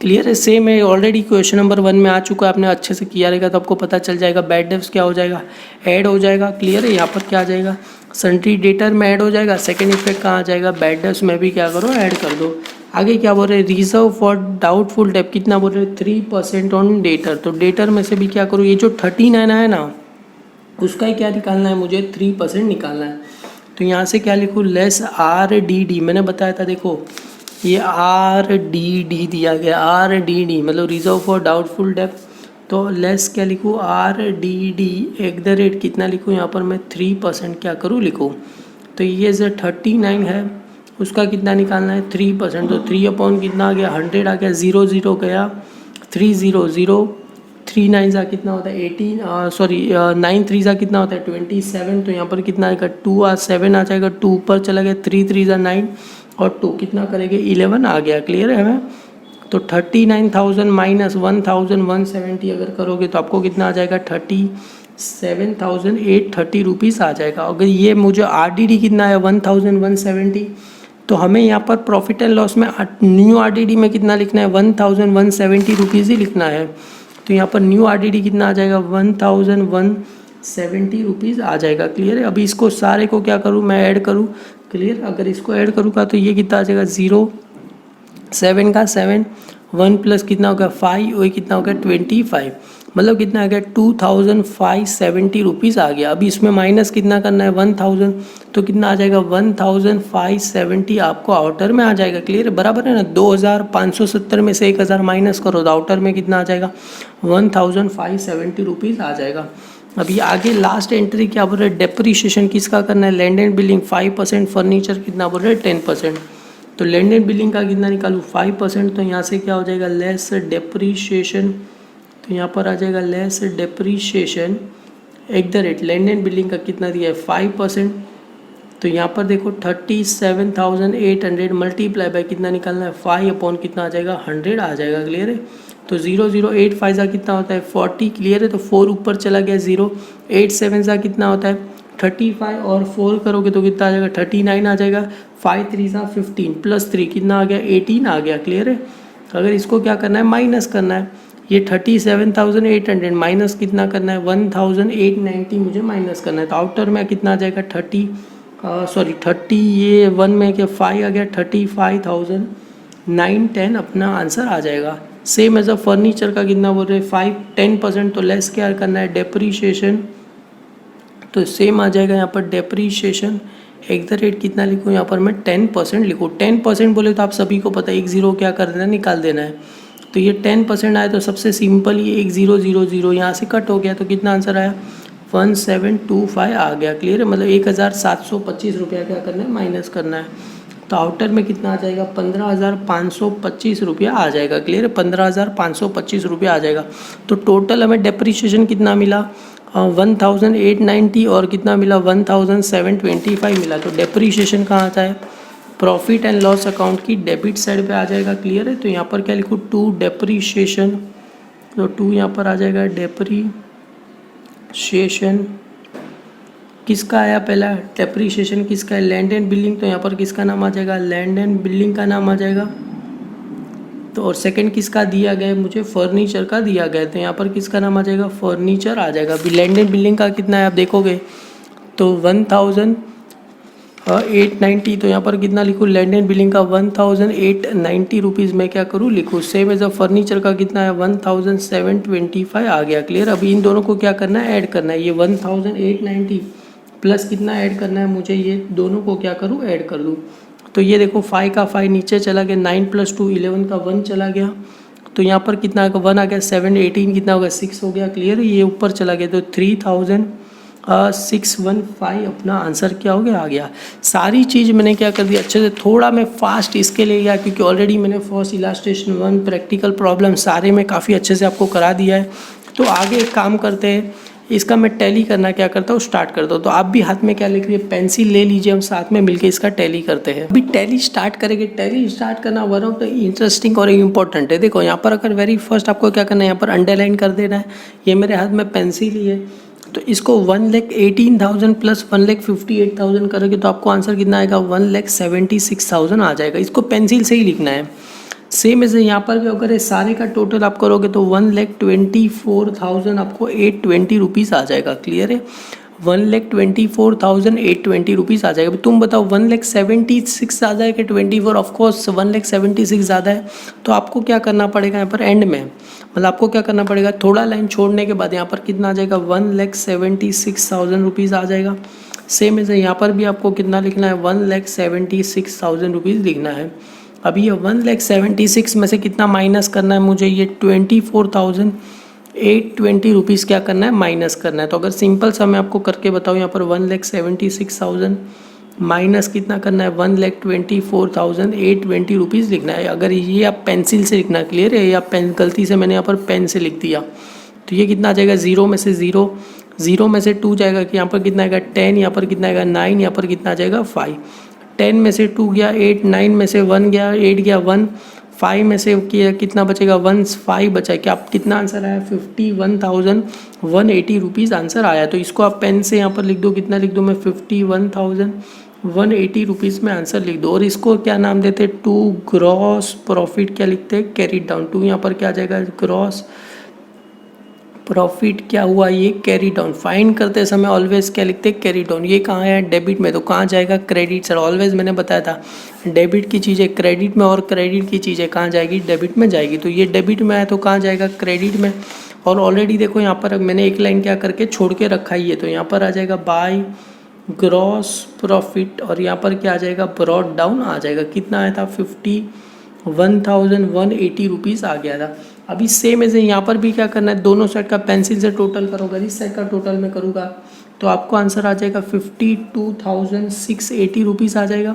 क्लियर है। सेम है, ऑलरेडी क्वेश्चन नंबर 1 में आ चुका है, आपने अच्छे से किया रहेगा तो आपको पता चल जाएगा। बैड डेब्ट्स क्या हो जाएगा, ऐड हो जाएगा। क्लियर है, यहाँ पर क्या आ जाएगा, सन्ड्री डेटर में ऐड हो जाएगा। सेकंड इफेक्ट कहाँ आ जाएगा, बैड डेब्ट्स में भी क्या करो, ऐड कर दो। आगे क्या बोल रहे हैं, रिजर्व फॉर डाउटफुल डेब्ट कितना बोल रहे हैं, 3% ऑन डेटर। तो डेटर में से भी क्या करूँ, ये जो 39 है ना, उसका ही क्या निकालना है मुझे, 3% निकालना है। तो यहाँ से क्या लिखूँ, लेस RDD, मैंने बताया था देखो ये RDD दिया गया, RDD मतलब रिजर्व फॉर डाउटफुल डेब्ट। तो लेस क्या लिखूँ, RDD @ कितना लिखूँ, यहाँ पर मैं 3% क्या करूँ लिखूँ। तो ये जो 39 है उसका कितना निकालना है, 3%। तो 3 अपॉन कितना आ गया, 100 आ गया, 0 0 गया, 3 0 0, 3 9 सा कितना होता है 18, सॉरी 9 3 सा कितना होता है 27। तो यहाँ पर कितना आएगा 2 7 आ जाएगा, 2 ऊपर चला गया, 3 3 सा 9 और 2 कितना करेंगे 11 आ गया। क्लियर है हमें। तो 39,000 माइनस 1,170 अगर करोगे तो आपको कितना आ जाएगा, 37,830 रुपीज़ आ जाएगा। अगर ये मुझे RDD कितना है 1,170, तो हमें यहाँ पर प्रॉफिट एंड लॉस में न्यू RDD में कितना लिखना है, 1,170 रुपीज़ ही लिखना है। तो यहाँ पर न्यू RDD कितना आ जाएगा, 1,170 रुपीज़ आ जाएगा। क्लियर है। अभी इसको सारे को क्या करूँ मैं, ऐड करूँ। क्लियर, अगर इसको ऐड करूँगा तो ये कितना आ जाएगा, 0 7 का 7, 1 प्लस कितना होगा 5, वही कितना होगा 25, मतलब कितना आ गया 2,570 रुपीज़ आ गया। अभी इसमें माइनस कितना करना है 1,000, तो कितना आ जाएगा 1,570 आपको आउटर में आ जाएगा। क्लियर है, बराबर है ना। 2,570 में से 1,000 माइनस करो तो आउटर में कितना आ जाएगा, 1,570 रुपीज़ आ जाएगा। अभी आगे लास्ट एंट्री क्या बोल रहे हैं, डेप्रीशिएशन किसका करना है, लैंड एंड बिल्डिंग 5%, फर्नीचर कितना बोल रहे हैं 10%। तो लैंड एंड बिल्डिंग का कितना निकालूँ 5%, तो यहाँ से क्या हो जाएगा लेस डेप्रीशिएशन। तो यहाँ पर आ जाएगा less depreciation @ land and building का कितना दिया है 5%। तो यहाँ पर देखो 37,800 मल्टीप्लाई बाय कितना निकालना है 5 अपॉन कितना आ जाएगा 100 आ जाएगा। क्लियर है। तो 0 0 8 5 सा कितना होता है 40। क्लियर है। तो 4 ऊपर चला गया 0, 8 7 सा कितना होता है 35 और 4 करोगे तो कितना आ जाएगा 39 आ जाएगा। 5 3 सा 15 प्लस 3 कितना आ गया 18 आ गया। क्लियर है। अगर इसको क्या करना है माइनस करना है, ये 37,800 माइनस कितना करना है 1,890 मुझे माइनस करना है। तो आउटर में कितना आ जाएगा 30 ये 1 में क्या 5 आ गया 35,910 अपना आंसर आ जाएगा। सेम एज अ फर्नीचर का कितना बोल रहे हैं 10%। तो लेस क्या करना है डेप्रीशिएशन, तो सेम आ जाएगा यहाँ पर डेप्रीशिएशन @ कितना लिखूँ यहाँ पर मैं 10% लिखूँ। 10% बोले तो आप सभी को पता है 1 0 क्या कर देना है निकाल देना है। तो ये 10% आया तो सबसे सिंपल ये 1 0 0 0 यहाँ से कट हो गया तो कितना आंसर आया 1725 आ गया। क्लियर है। मतलब 1,725 रुपया क्या करना है माइनस करना है। तो आउटर में कितना आ जाएगा 15,525 रुपया आ जाएगा। क्लियर है। 15,525 रुपया आ जाएगा। तो टोटल हमें डेप्रीशिएशन कितना मिला 1,890 और कितना मिला 1,725 मिला। तो डेप्रीशिएशन कहाँ आता है प्रॉफिट एंड लॉस अकाउंट की डेबिट साइड पे आ जाएगा। क्लियर है। तो यहाँ पर क्या लिखूँ 2 डेप्रीशिएशन, तो 2 यहाँ पर आ जाएगा डेप्रीशिएशन किसका आया पहला डेप्रीशिएशन किसका है लैंड एंड बिल्डिंग। तो यहाँ पर किसका नाम आ जाएगा लैंड एंड बिल्डिंग का नाम आ जाएगा। तो और सेकंड किसका दिया गया है मुझे फर्नीचर का दिया गया है। तो यहाँ पर किसका नाम आ जाएगा फर्नीचर आ जाएगा। अभी लैंड एंड बिल्डिंग का कितना है आप देखोगे तो 1,890। तो यहाँ पर कितना लिखूँ लैंड एंड बिल्डिंग का 1,890 रुपीज़ में क्या करूँ लिखूँ। सेम एज अ फर्नीचर का कितना है 1,725 आ गया। क्लियर। अभी इन दोनों को क्या करना है ऐड करना है। ये 1,890 प्लस कितना ऐड करना है मुझे ये दोनों को क्या करूँ ऐड कर दूँ। तो ये देखो 5 का 5 नीचे चला गया 9 + 2 11 का 1 चला गया। तो यहाँ पर कितना आएगा 1 आ गया 7 18 कितना होगा 6 हो गया। क्लियर। ये ऊपर चला गया तो 3,615 अपना आंसर क्या हो गया आ गया। सारी चीज़ मैंने क्या कर दिया अच्छे से। थोड़ा मैं फास्ट इसके लिए गया क्योंकि ऑलरेडी मैंने फर्स्ट इलास्ट्रेशन 1 प्रैक्टिकल प्रॉब्लम सारे में काफ़ी अच्छे से आपको करा दिया है। तो आगे एक काम करते हैं इसका मैं टैली करना क्या करता हूँ स्टार्ट करता हूँ। तो आप भी हाथ में क्या लिख रही है पेंसिल ले लीजिए हम साथ में मिलके इसका टैली करते हैं। अभी टैली स्टार्ट करेंगे। टैली स्टार्ट करना वन ऑफ द इंटरेस्टिंग और इम्पोर्टेंट है। देखो यहाँ पर अगर वेरी फर्स्ट आपको क्या करना है यहाँ पर अंडरलाइन कर देना है। ये मेरे हाथ में पेंसिल ही है तो इसको 1,18,000 प्लस 1,58,000 करोगे तो आपको आंसर कितना आएगा 1,76,000 आ जाएगा। इसको पेंसिल से ही लिखना है। सेम ऐसे यहाँ पर भी अगर ये सारे का टोटल आप करोगे तो 1,24,000 आपको 820 रुपीज़ आ जाएगा। क्लियर है, 1,24,820 रुपीज़ आ जाएगा। तुम बताओ 1,76 ज़्यादा है कि 24? ऑफकोर्स 1,76 ज़्यादा है। तो आपको क्या करना पड़ेगा यहाँ पर एंड में, मतलब आपको क्या करना पड़ेगा, थोड़ा लाइन छोड़ने के बाद यहाँ पर कितना आ जाएगा, 1,76,000 रुपीज़ आ जाएगा। सेम ऐसे यहाँ पर भी आपको कितना लिखना है, 1,76,000 रुपीज़ लिखना है। अभी ये 1,76,000 में से कितना माइनस करना है मुझे, ये 24,820 रुपीज़ क्या करना है, माइनस करना है। तो अगर सिंपल सा मैं आपको करके बताऊँ, यहाँ पर 1,76,000 माइनस कितना करना है, 1,24,820 रुपीज़ लिखना है। अगर ये आप पेंसिल से लिखना, क्लियर है, या पेन गलती से मैंने यहाँ पर पेन से लिख दिया तो ये कितना आ जाएगा, 0 में से 0, 0 में से 2 जाएगा कि यहाँ पर कितना आएगा 10, यहाँ पर कितना आएगा 9, यहाँ पर कितना आ जाएगा 5, 10 में से 2 गया 8, 9 में से 1 गया 8 गया 1, 5 में से कितना बचेगा 1, 5 बचा। क्या आप कितना आंसर आया, 51,180 रुपीज़ आंसर आया। तो इसको आप पेन से यहाँ पर लिख दो, कितना लिख दो मैं, 51,180 रुपीज़ में आंसर लिख दो। और इसको क्या नाम देते हैं, टू ग्रॉस प्रॉफिट क्या लिखते हैं, कैरी डाउन। टू यहाँ पर क्या आ जाएगा, ग्रॉस प्रॉफिट क्या हुआ, ये कैरी डाउन। फाइंड करते समय ऑलवेज क्या लिखते हैं, कैरी डाउन। ये कहाँ है, डेबिट में, तो कहाँ जाएगा, क्रेडिट सर। ऑलवेज मैंने बताया था डेबिट की चीज़ें क्रेडिट में और क्रेडिट की चीज़ें कहाँ जाएगी, डेबिट में जाएगी। तो ये डेबिट में आया तो कहाँ जाएगा, क्रेडिट में। और ऑलरेडी देखो यहाँ पर मैंने एक लाइन क्या करके छोड़ के रखा ही है, तो यहाँ पर आ जाएगा बाय ग्रॉस प्रॉफिट, और यहाँ पर क्या आ जाएगा, ब्रॉड डाउन आ जाएगा। कितना आया था, 51,180 रुपीज़ आ गया था। अभी सेम ऐसे यहाँ पर भी क्या करना है, दोनों साइड का पेंसिल से टोटल करोगे, इस साइड का टोटल में करूँगा तो आपको आंसर आ जाएगा 52,680 रुपीज़ आ जाएगा।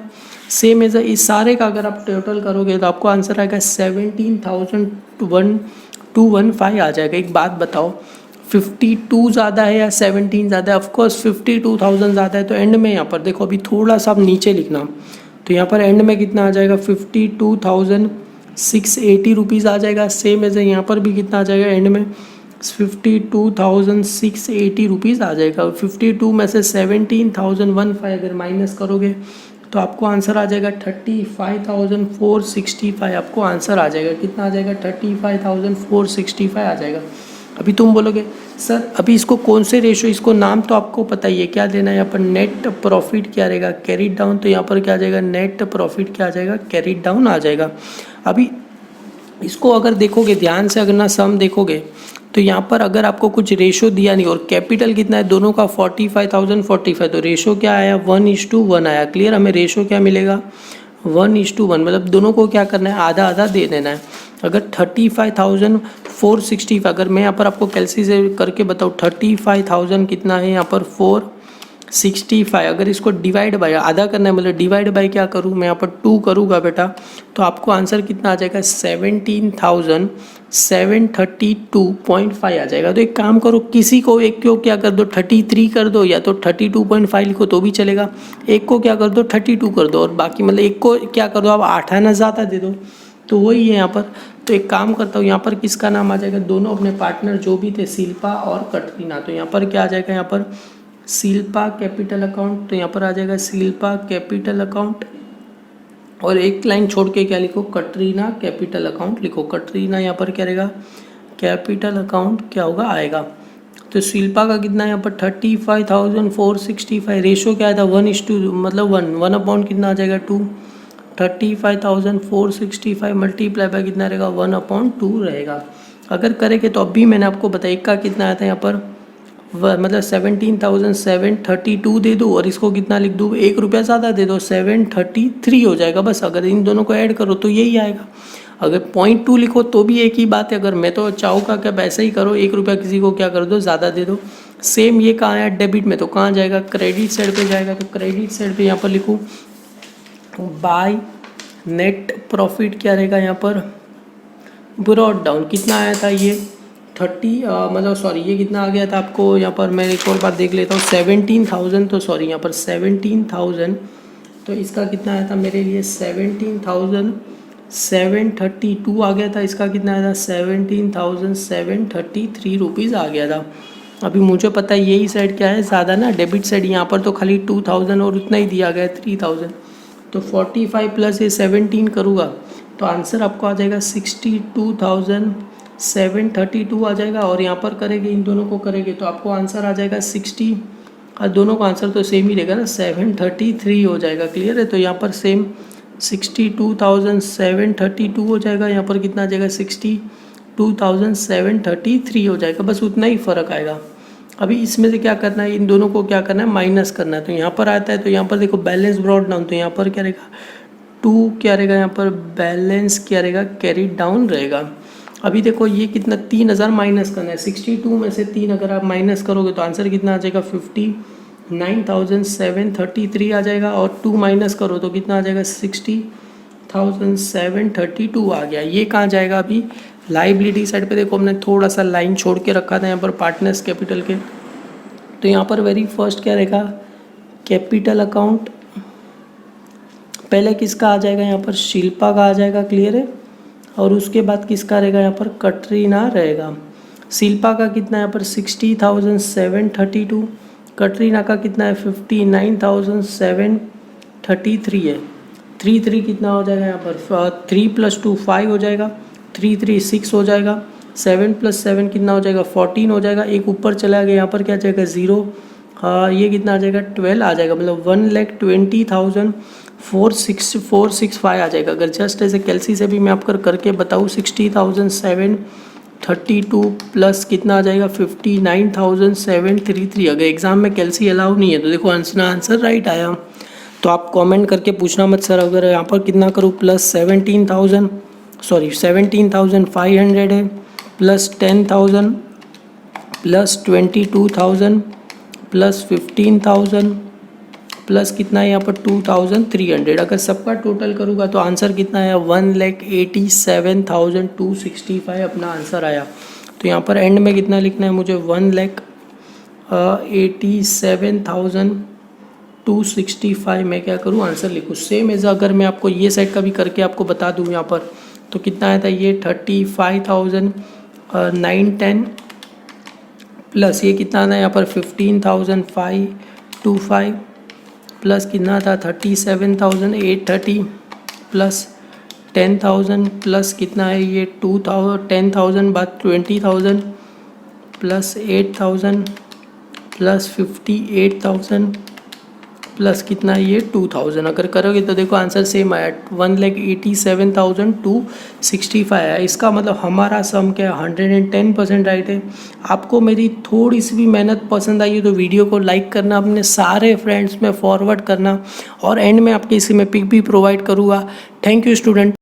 सेम ऐसे इस सारे का अगर आप टोटल करोगे तो आपको आंसर आएगा 17,215 आ जाएगा। एक बात बताओ, 52 ज़्यादा है या 17 ज़्यादा है? ऑफकोर्स 52,000 ज़्यादा है। तो एंड में यहाँ पर देखो, अभी थोड़ा सा आप नीचे लिखना, तो यहाँ पर एंड में कितना आ जाएगा, 52,680 रुपीज़ आ जाएगा। सेम एज यहाँ पर भी कितना आ जाएगा, एंड में 52,680 रुपीज़ आ जाएगा। 52 में से 17,015 अगर माइनस करोगे तो आपको आंसर आ जाएगा 35,465। आपको आंसर आ जाएगा, कितना आ जाएगा, 35,465 आ जाएगा। अभी तुम बोलोगे सर अभी इसको कौन से रेशो, इसको नाम तो आपको पता ही है, क्या देना है यहाँ पर, नेट प्रॉफिट क्या रहेगा, कैरीड डाउन। तो यहाँ पर क्या आ जाएगा, नेट प्रॉफिट क्या आ जाएगा, कैरीड डाउन आ जाएगा। अभी इसको अगर देखोगे ध्यान से, अगर ना सम देखोगे तो यहाँ पर अगर आपको कुछ रेशो दिया नहीं और कैपिटल कितना है दोनों का 45,045, तो रेशो क्या आया, 1:1 आया। क्लियर, हमें रेशो क्या मिलेगा, 1:1, मतलब दोनों को क्या करना है, आधा आधा दे देना है। अगर 35,465, अगर मैं यहाँ पर आपको कैलकुलेट करके बताऊँ 35,000 कितना है यहाँ पर 465, अगर इसको डिवाइड बाय आधा करना है, मतलब डिवाइड बाय क्या करूँ मैं यहाँ पर 2 करूँगा बेटा, तो आपको आंसर कितना आ जाएगा, 17,732.5 आ जाएगा। तो एक काम करो, किसी को एक को क्या कर दो 33 कर दो, या तो 32.5 लिखो तो भी चलेगा। एक को क्या कर दो 32 कर दो, और बाकी मतलब एक को क्या कर दो आप 8 आना ज़्यादा दे दो, तो वही है यहाँ पर। तो एक काम करता हूँ, यहाँ पर किसका नाम आ जाएगा, दोनों अपने पार्टनर जो भी थे, शिल्पा और कटरीना। तो यहाँ पर क्या आ जाएगा, यहाँ पर शिल्पा कैपिटल अकाउंट, तो यहाँ पर आ जाएगा शिल्पा कैपिटल अकाउंट, और एक लाइन छोड़ के क्या लिखो, कटरीना कैपिटल अकाउंट लिखो। कटरीना यहाँ पर क्या रहेगा, कैपिटल अकाउंट क्या होगा आएगा। तो शिल्पा का कितना है यहाँ पर 35,465, रेशो क्या आया था 1:2, मतलब 1 अपॉन कितना आ जाएगा 2, 35,465 मल्टीप्लाई बाय कितना रहेगा 1/2 रहेगा। अगर करेंगे तो अभी मैंने आपको बताया एक का कितना आया था यहाँ पर, मतलब 17,732 दे दो, और इसको कितना लिख दूँ, 1 रुपया ज़्यादा दे दो, 733 हो जाएगा बस। अगर इन दोनों को ऐड करो तो यही आएगा। अगर 0.2 लिखो तो भी एक ही बात है। अगर मैं तो चाहूँगा कि ऐसा ही करो, 1 रुपया किसी को क्या कर दो, ज़्यादा दे दो। सेम ये कहाँ है, डेबिट में, तो कहाँ जाएगा, क्रेडिट साइड पे जाएगा। तो क्रेडिट साइड पे यहाँ पर लिखूँ बाय नेट प्रॉफिट क्या रहेगा यहाँ पर, ब्रॉड डाउन। कितना आया था ये 30, मतलब सॉरी ये कितना आ गया था आपको, यहाँ पर मैं एक और बार देख लेता हूँ, 17,000, तो सॉरी यहाँ पर 17,000, तो इसका कितना आया था मेरे लिए 17,732 आ गया था। इसका कितना आया था 17,733 रुपीज़ आ गया था। अभी मुझे पता है यही साइड क्या है ज़्यादा ना, डेबिट साइड। यहाँ पर तो खाली 2,000 और उतना ही दिया गया 3,000, तो 45 प्लस ये 17 करूँगा, तो आंसर आपको आ जाएगा 62,732 आ जाएगा। और यहाँ पर करेंगे, इन दोनों को करेंगे तो आपको आंसर आ जाएगा 60, और दोनों का आंसर तो सेम ही रहेगा ना, 733 हो जाएगा। क्लियर है? तो यहाँ पर सेम 62,732 हो जाएगा, यहाँ पर कितना आ जाएगा 62,733 हो जाएगा, बस उतना ही फ़र्क आएगा। अभी इसमें से क्या करना है, इन दोनों को क्या करना है, माइनस करना है। तो यहाँ पर आता है, तो यहाँ पर देखो बैलेंस ब्रॉट डाउन, तो यहाँ पर क्या रहेगा 2, क्या रहेगा यहाँ पर बैलेंस क्या रहेगा, कैरी डाउन रहेगा। अभी देखो ये कितना 3000 माइनस करना है, 62 में से 3 अगर आप माइनस करोगे तो आंसर कितना आ जाएगा 59,733 आ जाएगा। और 2 माइनस करो तो कितना आ जाएगा 60,732 आ गया। ये कहाँ जाएगा, अभी लाइबिलिटी साइड पे देखो हमने थोड़ा सा लाइन छोड़ के रखा था यहाँ पर पार्टनर्स कैपिटल के। तो यहाँ पर वेरी फर्स्ट क्या रहेगा, कैपिटल अकाउंट पहले किसका आ जाएगा, यहाँ पर शिल्पा का आ जाएगा। क्लियर है? और उसके बाद किसका रहेगा, यहाँ पर कटरीना रहेगा। शिल्पा का कितना है यहाँ पर 60,732, कटरीना का कितना है 59,733 है। 3 कितना हो जाएगा यहाँ पर 3 + 2 5 हो जाएगा, 3 6 हो जाएगा, 7 + 7 कितना हो जाएगा 14 हो जाएगा। एक ऊपर चला गया, यहाँ पर क्या जाएगा 0, हाँ ये कितना आ जाएगा 12 आ जाएगा, मतलब 1,20,465 आ जाएगा। अगर जस्ट ऐसे कैलसी से भी मैं आपको करके बताऊँ 60,732 प्लस कितना आ जाएगा 59,733। अगर एग्जाम में कैलसी अलाउ नहीं है तो देखो आंसर राइट आया। तो आप कमेंट करके पूछना मत सर अगर यहाँ पर कितना करूँ, प्लस 17,500 है, प्लस 10,000 प्लस 22,000 प्लस 15,000 प्लस कितना है यहाँ पर 2,300। अगर सबका टोटल करूँगा तो आंसर कितना आया 1,87,265 अपना आंसर आया। तो यहाँ पर एंड में कितना लिखना है मुझे 1,87,265 मैं क्या करूँ आंसर लिखूँ। सेम एज अगर मैं आपको ये साइड का भी करके आपको बता दूँ यहाँ पर तो कितना आया था ये 35,910 प्लस ये कितना था यहाँ पर 15,525 प्लस कितना था 37,830 प्लस 10,000 प्लस कितना है ये 10,000 बाद 20,000 प्लस 8,000 प्लस 58,000 प्लस कितना है ये 2,000। अगर करोगे तो देखो आंसर सेम आया 1,87,265 आया। इसका मतलब हमारा सम क्या 110% राइट है। आपको मेरी थोड़ी सी भी मेहनत पसंद आई है तो वीडियो को लाइक करना, अपने सारे फ्रेंड्स में फॉरवर्ड करना और एंड में आपके इसी में पिक भी प्रोवाइड करूँगा। Thank you student.